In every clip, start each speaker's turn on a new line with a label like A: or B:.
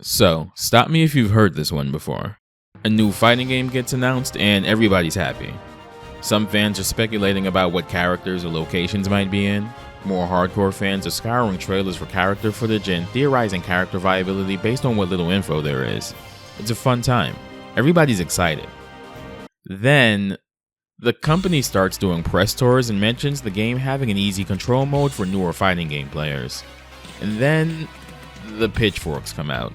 A: So, stop me if you've heard this one before. A new fighting game gets announced and everybody's happy. Some fans are speculating about what characters or locations might be in. More hardcore fans are scouring trailers for character footage and theorizing character viability based on what little info there is. It's a fun time. Everybody's excited. Then, the company starts doing press tours and mentions the game having an easy control mode for newer fighting game players. And then, the pitchforks come out.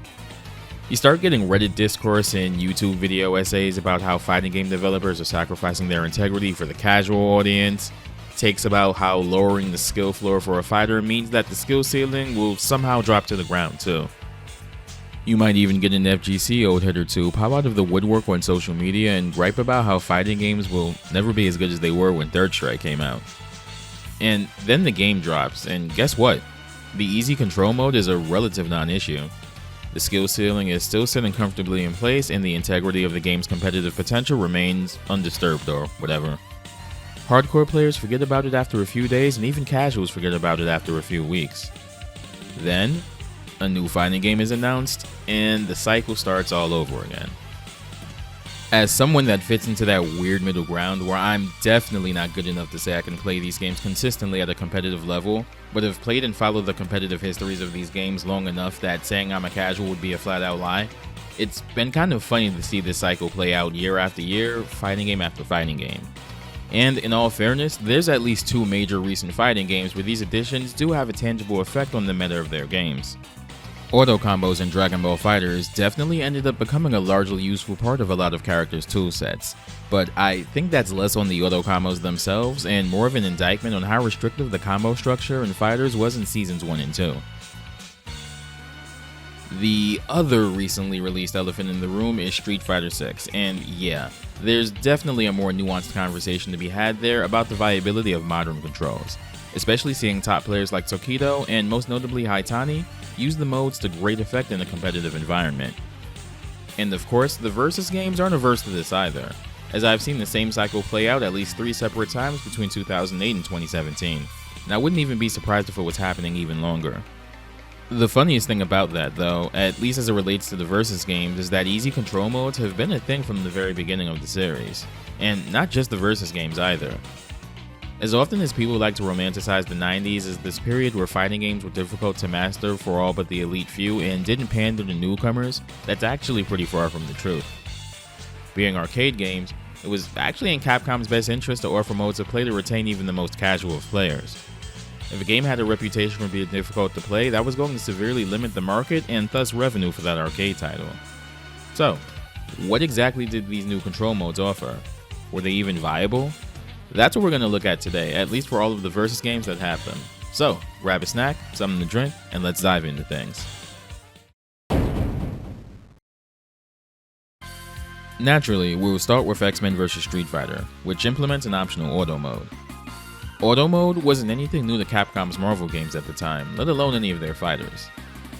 A: You start getting Reddit discourse and YouTube video essays about how fighting game developers are sacrificing their integrity for the casual audience. Takes about how lowering the skill floor for a fighter means that the skill ceiling will somehow drop to the ground too. You might even get an FGC old head or two pop out of the woodwork on social media and gripe about how fighting games will never be as good as they were when Third Strike came out. And then the game drops, and guess what? The easy control mode is a relative non-issue. The skill ceiling is still sitting comfortably in place, and the integrity of the game's competitive potential remains undisturbed or whatever. Hardcore players forget about it after a few days, and even casuals forget about it after a few weeks. Then, a new fighting game is announced, and the cycle starts all over again. As someone that fits into that weird middle ground where I'm definitely not good enough to say I can play these games consistently at a competitive level, but have played and followed the competitive histories of these games long enough that saying I'm a casual would be a flat out lie, it's been kind of funny to see this cycle play out year after year, fighting game after fighting game. And in all fairness, there's at least two major recent fighting games where these additions do have a tangible effect on the meta of their games. Auto combos in Dragon Ball FighterZ definitely ended up becoming a largely useful part of a lot of characters' toolsets, but I think that's less on the auto combos themselves and more of an indictment on how restrictive the combo structure in FighterZ was in Seasons 1 and 2. The other recently released elephant in the room is Street Fighter 6, and yeah, there's definitely a more nuanced conversation to be had there about the viability of modern controls, especially seeing top players like Tokido and most notably Haitani use the modes to great effect in a competitive environment. And of course, the versus games aren't averse to this either, as I've seen the same cycle play out at least 3 separate times between 2008 and 2017, and I wouldn't even be surprised if it was happening even longer. The funniest thing about that though, at least as it relates to the versus games, is that easy control modes have been a thing from the very beginning of the series, and not just the versus games either. As often as people like to romanticize the 90s as this period where fighting games were difficult to master for all but the elite few and didn't pander to newcomers, that's actually pretty far from the truth. Being arcade games, it was actually in Capcom's best interest to offer modes of play to retain even the most casual of players. If a game had a reputation for being difficult to play, that was going to severely limit the market and thus revenue for that arcade title. So, what exactly did these new control modes offer? Were they even viable? That's what we're going to look at today, at least for all of the versus games that have them. So, grab a snack, something to drink, and let's dive into things. Naturally, we will start with X-Men vs Street Fighter, which implements an optional auto mode. Auto mode wasn't anything new to Capcom's Marvel games at the time, let alone any of their fighters.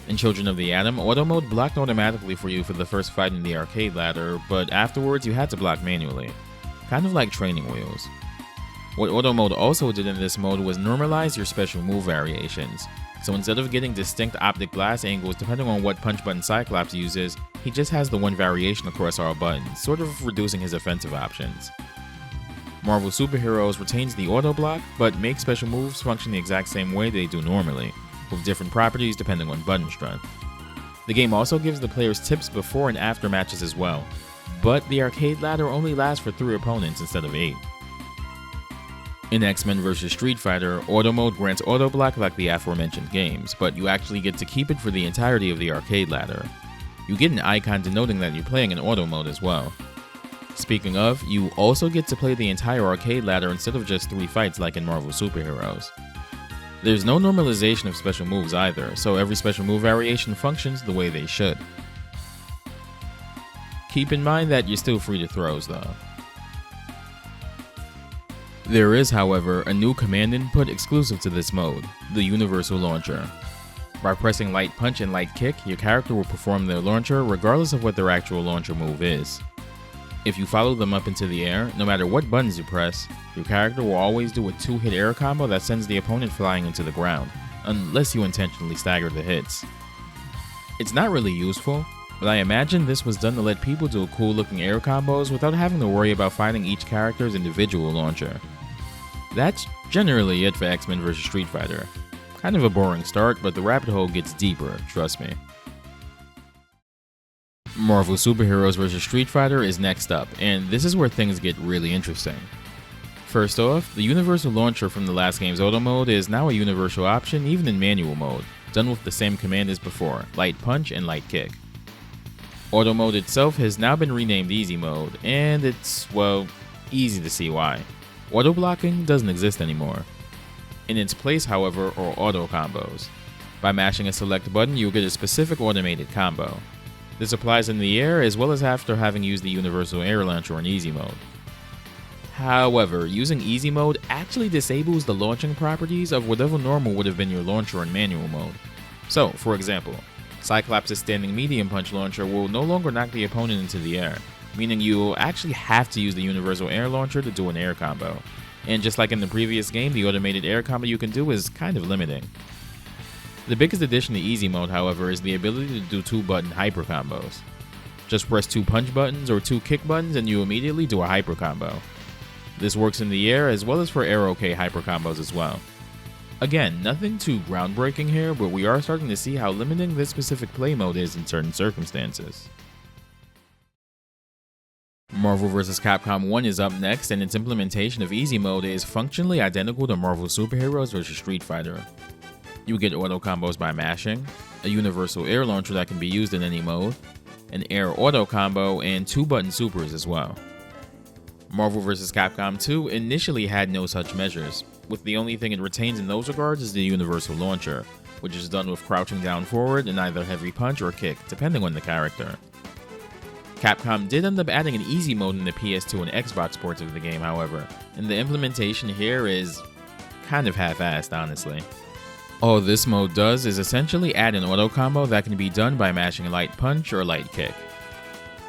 A: In Children of the Atom, auto mode blocked automatically for you for the first fight in the arcade ladder, but afterwards you had to block manually, kind of like training wheels. What auto mode also did in this mode was normalize your special move variations, so instead of getting distinct optic blast angles depending on what punch button Cyclops uses, he just has the one variation across all buttons, sort of reducing his offensive options. Marvel Superheroes retains the auto block, but makes special moves function the exact same way they do normally, with different properties depending on button strength. The game also gives the players tips before and after matches as well, but the arcade ladder only lasts for 3 opponents instead of 8. In X-Men vs Street Fighter, auto mode grants auto block like the aforementioned games, but you actually get to keep it for the entirety of the arcade ladder. You get an icon denoting that you're playing in auto mode as well. Speaking of, you also get to play the entire arcade ladder instead of just 3 fights like in Marvel Superheroes. There's no normalization of special moves either, so every special move variation functions the way they should. Keep in mind that you're still free to throws though. There is, however, a new command input exclusive to this mode, the Universal Launcher. By pressing Light Punch and Light Kick, your character will perform their launcher regardless of what their actual launcher move is. If you follow them up into the air, no matter what buttons you press, your character will always do a 2-hit air combo that sends the opponent flying into the ground, unless you intentionally stagger the hits. It's not really useful, but I imagine this was done to let people do cool looking air combos without having to worry about finding each character's individual launcher. That's generally it for X-Men vs Street Fighter. Kind of a boring start, but the rabbit hole gets deeper, trust me. Marvel Superheroes vs Street Fighter is next up, and this is where things get really interesting. First off, the universal launcher from the last game's auto mode is now a universal option even in manual mode, done with the same command as before, light punch and light kick. Auto mode itself has now been renamed easy mode, and it's, well, easy to see why. Auto blocking doesn't exist anymore. In its place, however, are auto combos. By mashing a select button, you'll get a specific automated combo. This applies in the air as well as after having used the universal air launcher in easy mode. However, using easy mode actually disables the launching properties of whatever normal would have been your launcher in manual mode. So, for example, Cyclops' standing medium punch launcher will no longer knock the opponent into the air, meaning you'll actually have to use the universal air launcher to do an air combo. And just like in the previous game, the automated air combo you can do is kind of limiting. The biggest addition to easy mode, however, is the ability to do 2-button hyper combos. Just press 2 punch buttons or 2 kick buttons and you immediately do a hyper combo. This works in the air as well as for air OK hyper combos as well. Again, nothing too groundbreaking here, but we are starting to see how limiting this specific play mode is in certain circumstances. Marvel vs. Capcom 1 is up next, and its implementation of easy mode is functionally identical to Marvel Superheroes vs. Street Fighter. You get auto combos by mashing, a universal air launcher that can be used in any mode, an air auto combo, and 2-button supers as well. Marvel vs. Capcom 2 initially had no such measures, with the only thing it retains in those regards is the universal launcher, which is done with crouching down forward and either heavy punch or kick, depending on the character. Capcom did end up adding an easy mode in the PS2 and Xbox ports of the game, however, and the implementation here is kind of half-assed, honestly. All this mode does is essentially add an auto combo that can be done by mashing light punch or light kick.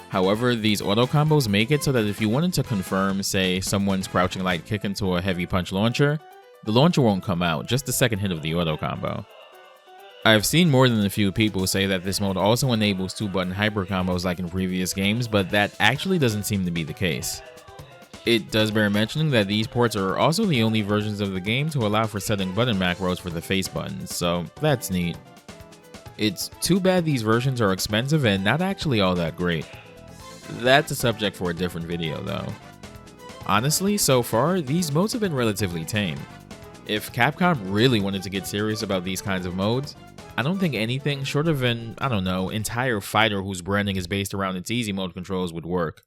A: However, these auto combos make it so that if you wanted to confirm, say, someone's crouching light kick into a heavy punch launcher, the launcher won't come out, just the second hit of the auto combo. I've seen more than a few people say that this mode also enables 2-button hyper combos like in previous games, but that actually doesn't seem to be the case. It does bear mentioning that these ports are also the only versions of the game to allow for setting button macros for the face buttons, so that's neat. It's too bad these versions are expensive and not actually all that great. That's a subject for a different video though. Honestly, so far, these modes have been relatively tame. If Capcom really wanted to get serious about these kinds of modes, I don't think anything short of an, entire fighter whose branding is based around its easy mode controls would work.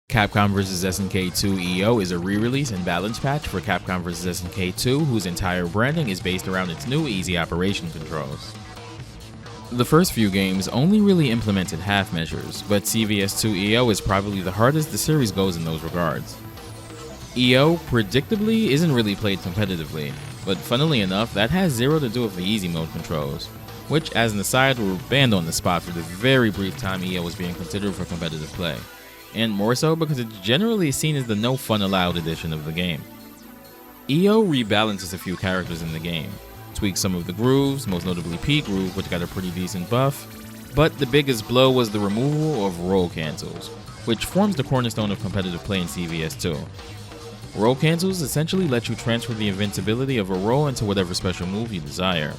A: Capcom vs. SNK 2 EO is a re-release and balance patch for Capcom vs. SNK 2 whose entire branding is based around its new easy operation controls. The first few games only really implemented half measures, but CVS2 EO is probably the hardest the series goes in those regards. EO, predictably, isn't really played competitively, but funnily enough, that has zero to do with the easy mode controls, which, as an aside, were banned on the spot for the very brief time EO was being considered for competitive play, and more so because it's generally seen as the no fun allowed edition of the game. EO rebalances a few characters in the game, tweaks some of the grooves, most notably P Groove, which got a pretty decent buff, but the biggest blow was the removal of roll cancels, which forms the cornerstone of competitive play in CVS2. Roll cancels essentially let you transfer the invincibility of a roll into whatever special move you desire.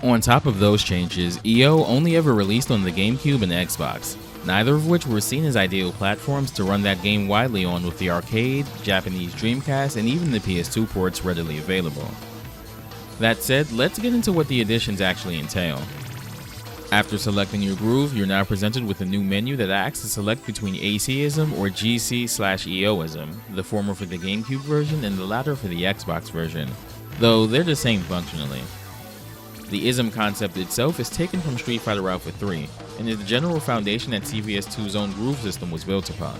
A: On top of those changes, EO only ever released on the GameCube and Xbox, neither of which were seen as ideal platforms to run that game widely on with the arcade, Japanese Dreamcast, and even the PS2 ports readily available. That said, let's get into what the additions actually entail. After selecting your groove, you're now presented with a new menu that asks to select between ACism or GC/EOism, the former for the GameCube version and the latter for the Xbox version, though they're the same functionally. The ism concept itself is taken from Street Fighter Alpha 3, and is the general foundation that CVS2's own groove system was built upon.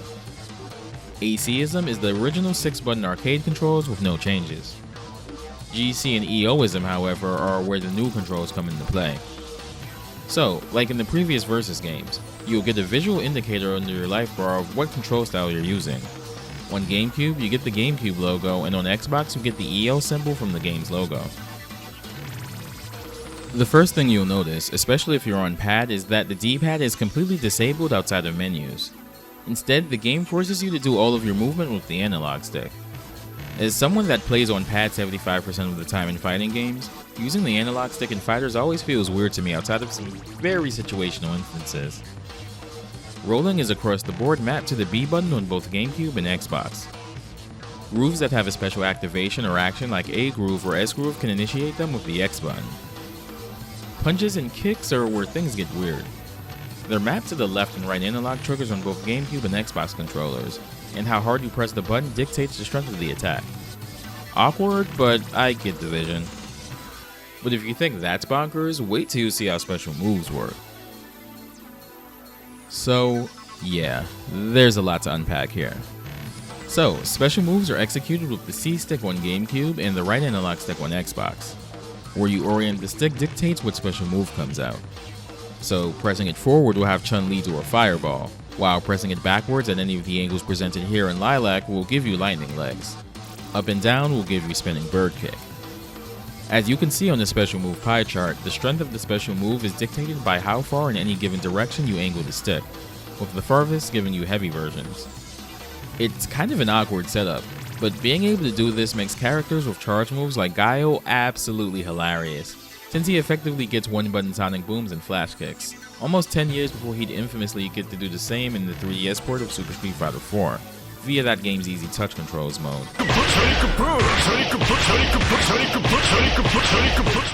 A: ACism is the original 6-button arcade controls with no changes. GC and EOism, however, are where the new controls come into play. So, like in the previous Versus games, you'll get a visual indicator under your life bar of what control style you're using. On GameCube, you get the GameCube logo, and on Xbox, you get the EO symbol from the game's logo. The first thing you'll notice, especially if you're on pad, is that the D-pad is completely disabled outside of menus. Instead, the game forces you to do all of your movement with the analog stick. As someone that plays on pad 75% of the time in fighting games, using the analog stick in fighters always feels weird to me outside of some very situational instances. Rolling is across the board mapped to the B button on both GameCube and Xbox. Grooves that have a special activation or action like A groove or S groove can initiate them with the X button. Punches and kicks are where things get weird. They're mapped to the left and right analog triggers on both GameCube and Xbox controllers, and how hard you press the button dictates the strength of the attack. Awkward, but I get the vision. But if you think that's bonkers, wait till you see how special moves work. So, yeah, there's a lot to unpack here. So, special moves are executed with the C stick on GameCube and the right analog stick on Xbox. Where you orient the stick dictates what special move comes out. So, pressing it forward will have Chun-Li do a fireball, while pressing it backwards at any of the angles presented here in Lilac will give you lightning legs. Up and down will give you spinning bird kick. As you can see on the special move pie chart, the strength of the special move is dictated by how far in any given direction you angle the stick, with the farthest giving you heavy versions. It's kind of an awkward setup, but being able to do this makes characters with charge moves like Guile absolutely hilarious, since he effectively gets one-button sonic booms and flash kicks, almost 10 years before he'd infamously get to do the same in the 3DS port of Super Street Fighter 4, via that game's easy touch controls mode.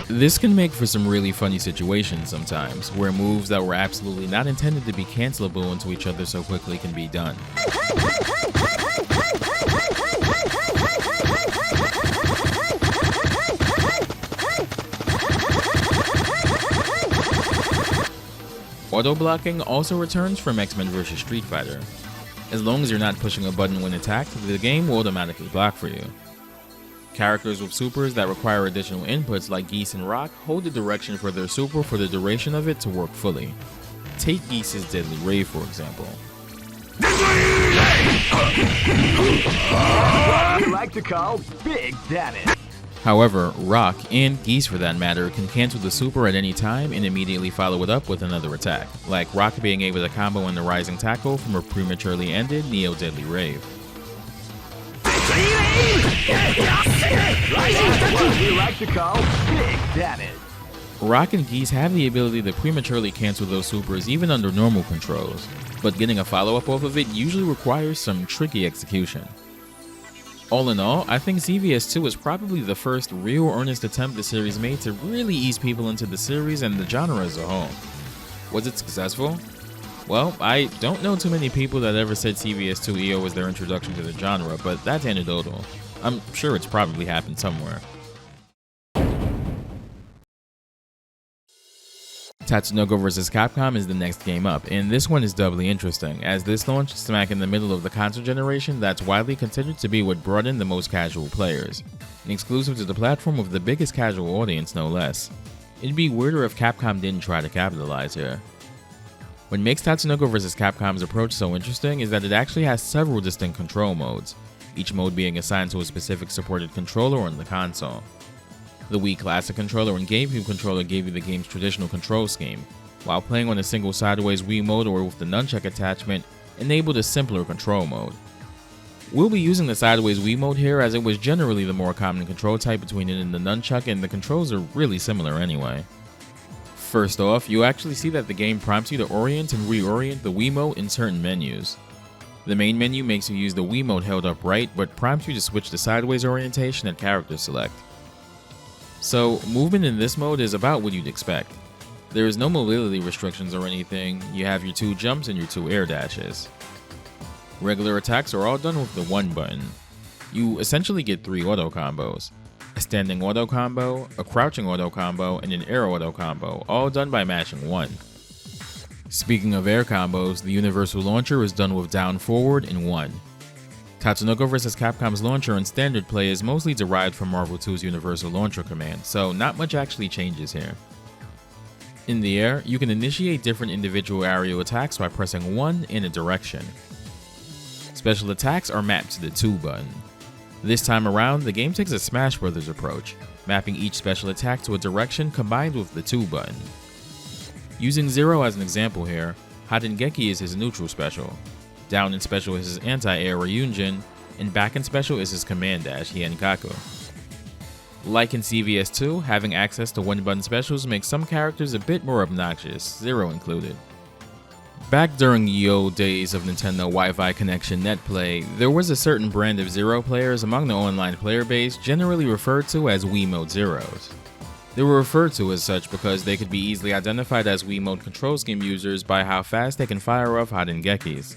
A: This can make for some really funny situations sometimes, where moves that were absolutely not intended to be cancelable into each other so quickly can be done. Auto-blocking also returns from X-Men vs. Street Fighter. As long as you're not pushing a button when attacked, the game will automatically block for you. Characters with supers that require additional inputs like Geese and Rock hold the direction for their super for the duration of it to work fully. Take Geese's Deadly Rave for example.
B: What we like to call Big Damage.
A: However, Rock, and Geese for that matter, can cancel the super at any time and immediately follow it up with another attack, like Rock being able to combo in the Rising Tackle from a prematurely ended Neo Deadly Rave.
B: What we like to call Big Damage.
A: Rock and Geese have the ability to prematurely cancel those supers even under normal controls, but getting a follow-up off of it usually requires some tricky execution. All in all, I think CVS2 is probably the first real earnest attempt the series made to really ease people into the series and the genre as a whole. Was it successful? Well, I don't know too many people that ever said CVS2 EO was their introduction to the genre, but that's anecdotal. I'm sure it's probably happened somewhere. Tatsunoko vs. Capcom is the next game up, and this one is doubly interesting, as this launched smack in the middle of the console generation that's widely considered to be what brought in the most casual players, and exclusive to the platform with the biggest casual audience no less. It'd be weirder if Capcom didn't try to capitalize here. What makes Tatsunoko vs. Capcom's approach so interesting is that it actually has several distinct control modes, each mode being assigned to a specific supported controller on the console. The Wii Classic controller and GameCube controller gave you the game's traditional control scheme, while playing on a single sideways Wii mode or with the nunchuck attachment enabled a simpler control mode. We'll be using the sideways Wii mode here as it was generally the more common control type between it and the nunchuck, and the controls are really similar anyway. First off, you actually see that the game prompts you to orient and reorient the Wiimote in certain menus. The main menu makes you use the Wiimote held up right, but prompts you to switch to sideways orientation at character select. So, movement in this mode is about what you'd expect. There is no mobility restrictions or anything, you have your 2 jumps and your 2 air dashes. Regular attacks are all done with the 1 button. You essentially get 3 auto combos. A standing auto combo, a crouching auto combo, and an air auto combo, all done by mashing 1. Speaking of air combos, the universal launcher is done with down forward and 1. Tatsunoko vs. Capcom's launcher in standard play is mostly derived from Marvel 2's universal launcher command, so not much actually changes here. In the air, you can initiate different individual aerial attacks by pressing 1 in a direction. Special attacks are mapped to the 2 button. This time around, the game takes a Smash Brothers approach, mapping each special attack to a direction combined with the 2 button. Using Zero as an example here, Hadengeki is his neutral special, down in special is his anti-air Ryujin, and back in special is his command dash Hienkaku. Like in CVS2, having access to 1-button specials makes some characters a bit more obnoxious, Zero included. Back during ye old days of Nintendo Wi-Fi connection netplay, there was a certain brand of Zero players among the online player base generally referred to as Wiimote Zeros. They were referred to as such because they could be easily identified as Wiimote control scheme users by how fast they can fire off Hadengekis.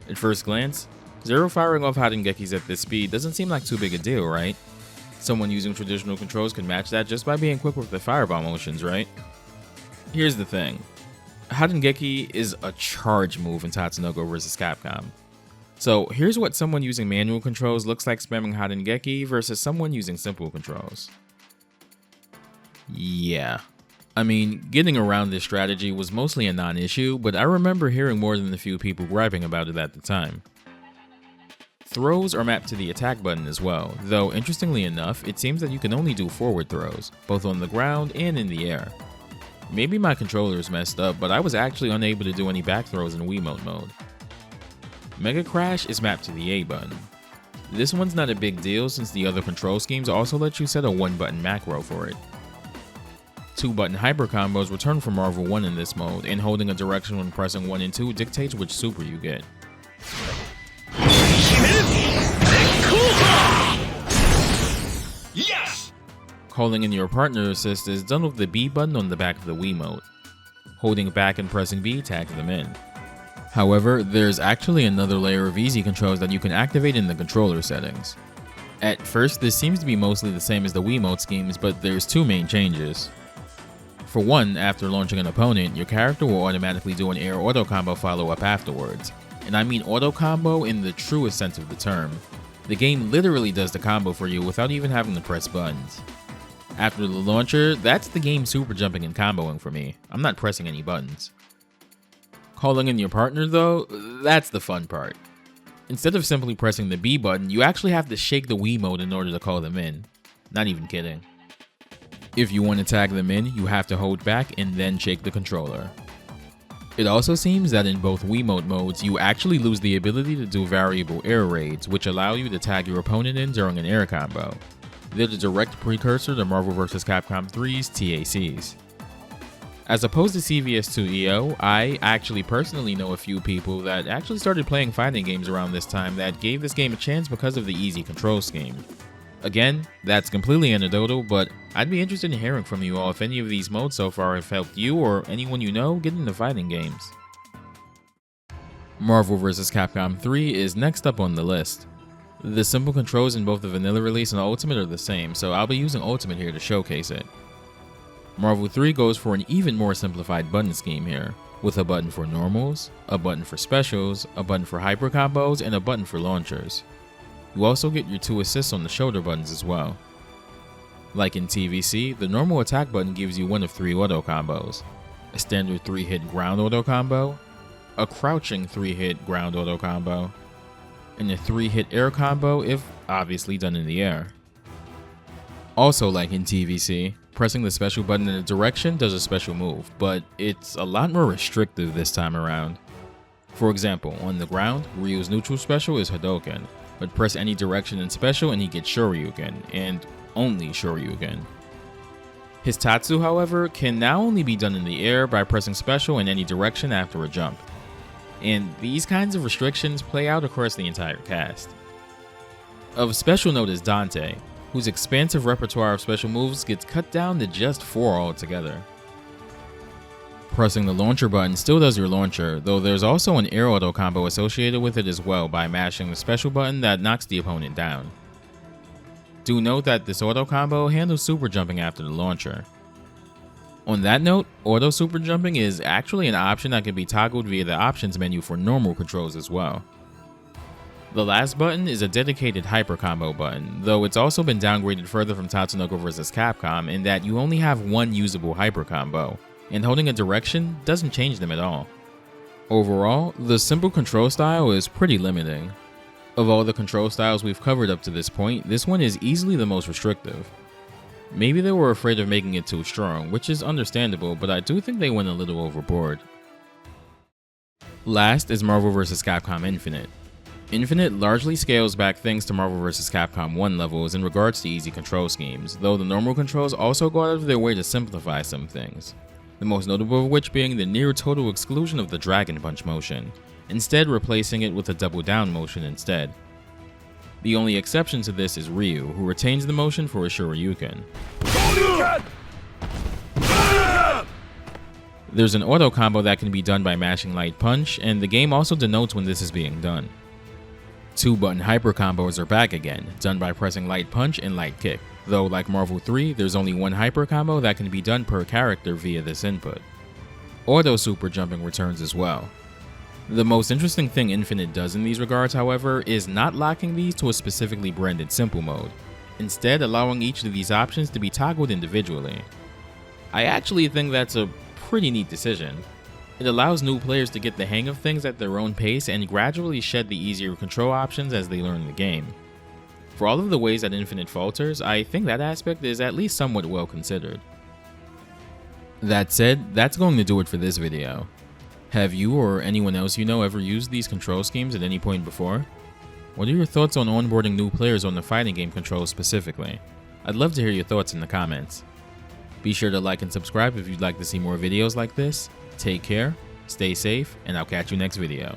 A: At first glance, Zero firing off Hadengekis at this speed doesn't seem like too big a deal, right? Someone using traditional controls can match that just by being quick with the fireball motions, right? Here's the thing. Hadengeki is a charge move in Tatsunoko vs. Capcom. So here's what someone using manual controls looks like spamming Hadengeki versus someone using simple controls. Yeah. I mean, getting around this strategy was mostly a non-issue, but I remember hearing more than a few people griping about it at the time. Throws are mapped to the attack button as well, though interestingly enough, it seems that you can only do forward throws, both on the ground and in the air. Maybe my controller is messed up, but I was actually unable to do any back throws in Wiimote mode. Mega Crash is mapped to the A button. This one's not a big deal since the other control schemes also let you set a 1-button macro for it. 2-button hyper combos return from Marvel 1 in this mode, and holding a direction when pressing 1 and 2 dictates which super you get.
B: Yes!
A: Calling in your partner assist is done with the B button on the back of the Wiimote. Holding back and pressing B tags them in. However, there's actually another layer of easy controls that you can activate in the controller settings. At first, this seems to be mostly the same as the Wiimote schemes, but there's 2 main changes. For one, after launching an opponent, your character will automatically do an air auto combo follow-up afterwards. And I mean auto combo in the truest sense of the term. The game literally does the combo for you without even having to press buttons. After the launcher, that's the game super jumping and comboing for me. I'm not pressing any buttons. Calling in your partner though, that's the fun part. Instead of simply pressing the B button, you actually have to shake the Wiimote in order to call them in. Not even kidding. If you want to tag them in, you have to hold back and then shake the controller. It also seems that in both Wiimote modes, you actually lose the ability to do variable air raids, which allow you to tag your opponent in during an air combo. They're the direct precursor to Marvel vs. Capcom 3's TACs. As opposed to CVS2 EO, I actually personally know a few people that actually started playing fighting games around this time that gave this game a chance because of the easy control scheme. Again, that's completely anecdotal, but I'd be interested in hearing from you all if any of these modes so far have helped you or anyone you know get into fighting games. Marvel vs. Capcom 3 is next up on the list. The simple controls in both the vanilla release and Ultimate are the same, so I'll be using Ultimate here to showcase it. Marvel 3 goes for an even more simplified button scheme here, with a button for normals, a button for specials, a button for hyper combos, and a button for launchers. You also get your 2 assists on the shoulder buttons as well. Like in TVC, the normal attack button gives you one of 3 auto combos, a standard 3-hit ground auto combo, a crouching 3-hit ground auto combo, and a 3-hit air combo if obviously done in the air. Also like in TVC, pressing the special button in a direction does a special move, but it's a lot more restrictive this time around. For example, on the ground, Ryu's neutral special is Hadoken, but press any direction in special and he gets Shoryuken, and only Shoryuken. His Tatsu, however, can now only be done in the air by pressing special in any direction after a jump. And these kinds of restrictions play out across the entire cast. Of special note is Dante, whose expansive repertoire of special moves gets cut down to just 4 altogether. Pressing the launcher button still does your launcher, though there's also an air auto combo associated with it as well by mashing the special button that knocks the opponent down. Do note that this auto combo handles super jumping after the launcher. On that note, auto super jumping is actually an option that can be toggled via the options menu for normal controls as well. The last button is a dedicated hyper combo button, though it's also been downgraded further from Tatsunoko vs. Capcom in that you only have one usable hyper combo, and holding a direction doesn't change them at all. Overall, the simple control style is pretty limiting. Of all the control styles we've covered up to this point, this one is easily the most restrictive. Maybe they were afraid of making it too strong, which is understandable, but I do think they went a little overboard. Last is Marvel vs. Capcom Infinite. Infinite largely scales back things to Marvel vs. Capcom 1 levels in regards to easy control schemes, though the normal controls also go out of their way to simplify some things. The most notable of which being the near total exclusion of the Dragon Punch motion, instead replacing it with a double down motion instead. The only exception to this is Ryu, who retains the motion for a Shoryuken. There's an auto combo that can be done by mashing Light Punch, and the game also denotes when this is being done. 2-button hyper combos are back again, done by pressing Light Punch and Light Kick, though like Marvel 3, there's only one hyper combo that can be done per character via this input. Auto super jumping returns as well. The most interesting thing Infinite does in these regards, however, is not locking these to a specifically branded simple mode, instead allowing each of these options to be toggled individually. I actually think that's a pretty neat decision. It allows new players to get the hang of things at their own pace and gradually shed the easier control options as they learn the game. For all of the ways that Infinite falters, I think that aspect is at least somewhat well considered. That said, that's going to do it for this video. Have you or anyone else you know ever used these control schemes at any point before? What are your thoughts on onboarding new players on the fighting game controls specifically? I'd love to hear your thoughts in the comments. Be sure to like and subscribe if you'd like to see more videos like this. Take care, stay safe, and I'll catch you next video.